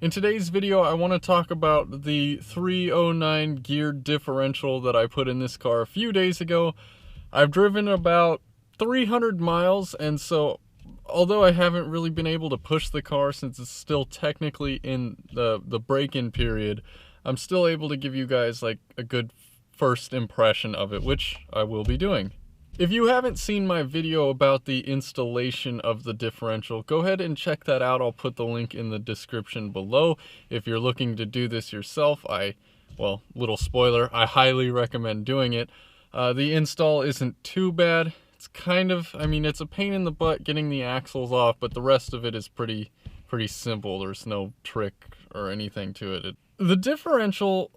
In today's video, I want to talk about the 309 geared differential that I put in this car a few days ago. I've driven about 300 miles, and so although I haven't really been able to push the car since it's still technically in the break-in period, I'm still able to give you guys like a good first impression of it, which I will be doing. If you haven't seen my video about the installation of the differential, go ahead and check that out. I'll put the link in the description below. If you're looking to do this yourself, well, little spoiler, I highly recommend doing it. The install isn't too bad. It's kind of, it's a pain in the butt getting the axles off, but the rest of it is pretty simple. There's no trick or anything to it. The differential,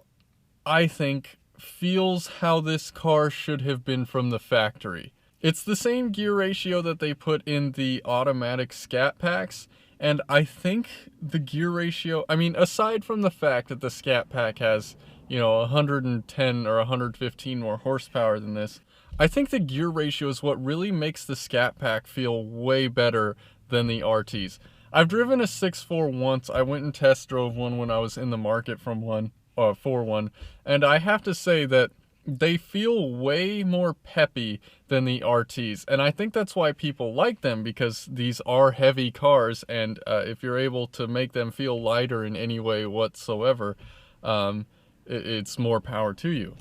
I think, feels how this car should have been from the factory. It's the same gear ratio that they put in the automatic Scat Packs, and I think the gear ratio, aside from the fact that the Scat Pack has, 110 or 115 more horsepower than this, I think the gear ratio is what really makes the Scat Pack feel way better than the RTs. I've driven a 6.4 once. I went and test drove one when I was in the market for one, and I have to say that they feel way more peppy than the RTs, and I think that's why people like them, because these are heavy cars, and if you're able to make them feel lighter in any way whatsoever, it's more power to you.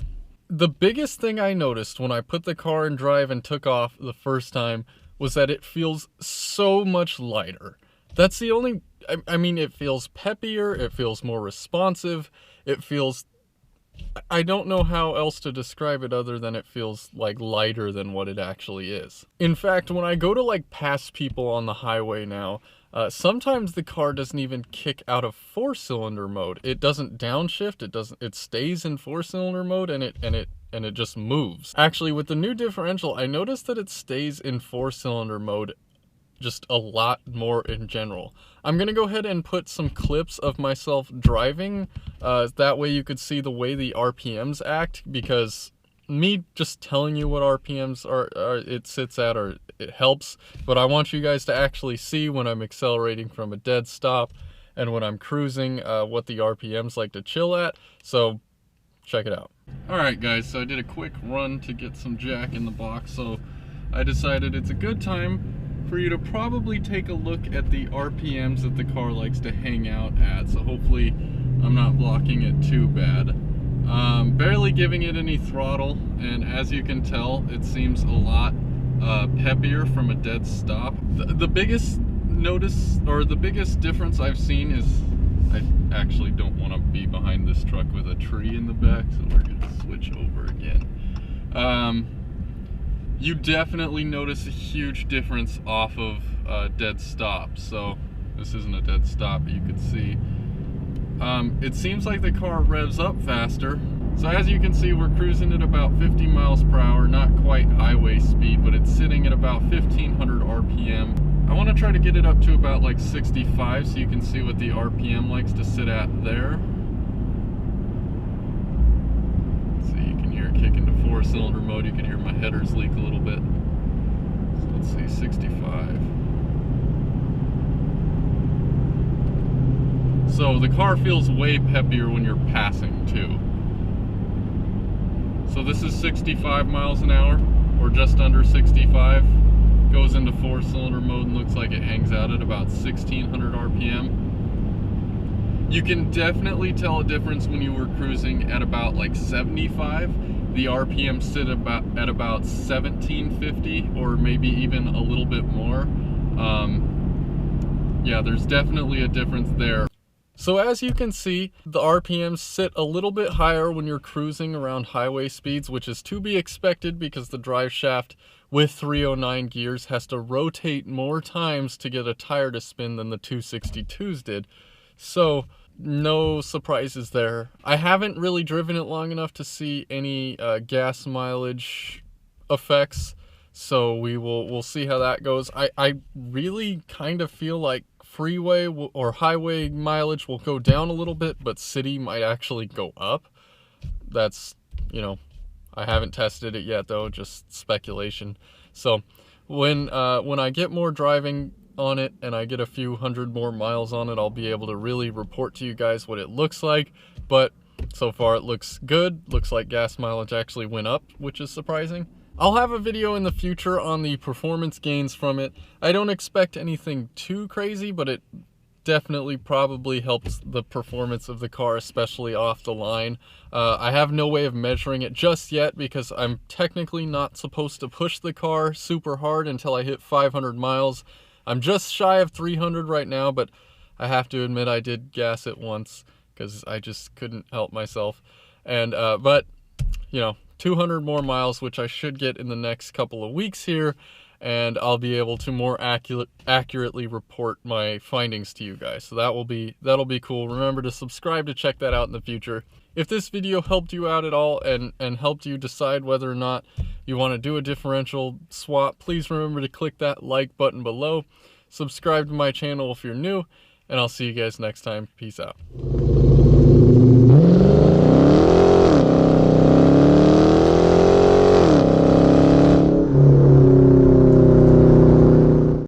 The biggest thing I noticed when I put the car in drive and took off the first time was that it feels so much lighter. That's the only, it feels peppier, it feels more responsive, it feels, I don't know how else to describe it other than it feels like lighter than what it actually is. In fact, when I go to pass people on the highway now, sometimes the car doesn't even kick out of 4-cylinder mode. It doesn't downshift, it stays in 4-cylinder mode, and it just moves. Actually, with the new differential, I noticed that it stays in 4-cylinder mode just a lot more in general. I'm gonna go ahead and put some clips of myself driving, that way you could see the way the RPMs act, because me just telling you what RPMs it sits at, or it helps, but I want you guys to actually see when I'm accelerating from a dead stop and when I'm cruising, what the RPMs like to chill at, so check it out. Alright guys, so I did a quick run to get some jack in the box, so I decided it's a good time for you to probably take a look at the RPMs that the car likes to hang out at, so hopefully I'm not blocking it too bad. Barely giving it any throttle, and as you can tell, it seems a lot peppier from a dead stop. The biggest difference I've seen is, I actually don't want to be behind this truck with a tree in the back, so we're gonna switch over again. You definitely notice a huge difference off of dead stop. So this isn't a dead stop, but you can see it seems like the car revs up faster. So as you can see, we're cruising at about 50 miles per hour, not quite highway speed, but it's sitting at about 1500 RPM. I want to try to get it up to about 65 so you can see what the RPM likes to sit at there. Kick into 4-cylinder mode, you can hear my headers leak a little bit. So let's see, 65. So the car feels way peppier when you're passing too. So this is 65 miles an hour, or just under 65. Goes into 4-cylinder mode and looks like it hangs out at about 1600 RPM. You can definitely tell a difference when you were cruising at about 75. The RPM sit at about 1750, or maybe even a little bit more. Yeah, there's definitely a difference there. So as you can see, the RPMs sit a little bit higher when you're cruising around highway speeds, which is to be expected because the drive shaft with 309 gears has to rotate more times to get a tire to spin than the 262s did. So no surprises there. I haven't really driven it long enough to see any gas mileage effects, so we'll see how that goes. I really kind of feel like freeway or highway mileage will go down a little bit, but city might actually go up. That's, I haven't tested it yet though, just speculation. So when I get more driving on it and I get a few hundred more miles on it, I'll be able to really report to you guys what it looks like. But so far it looks good. Looks like gas mileage actually went up, which is surprising. I'll have a video in the future on the performance gains from it. I don't expect anything too crazy, but it definitely probably helps the performance of the car, especially off the line. I have no way of measuring it just yet because I'm technically not supposed to push the car super hard until I hit 500 miles. I'm just shy of 300 right now, but I have to admit I did gas it once because I just couldn't help myself. And but you know, 200 more miles, which I should get in the next couple of weeks here, and I'll be able to more accurately report my findings to you guys. So that'll be cool. Remember to subscribe to check that out in the future. If this video helped you out at all and helped you decide whether or not you want to do a differential swap, please remember to click that like button below. Subscribe to my channel if you're new, and I'll see you guys next time. Peace out.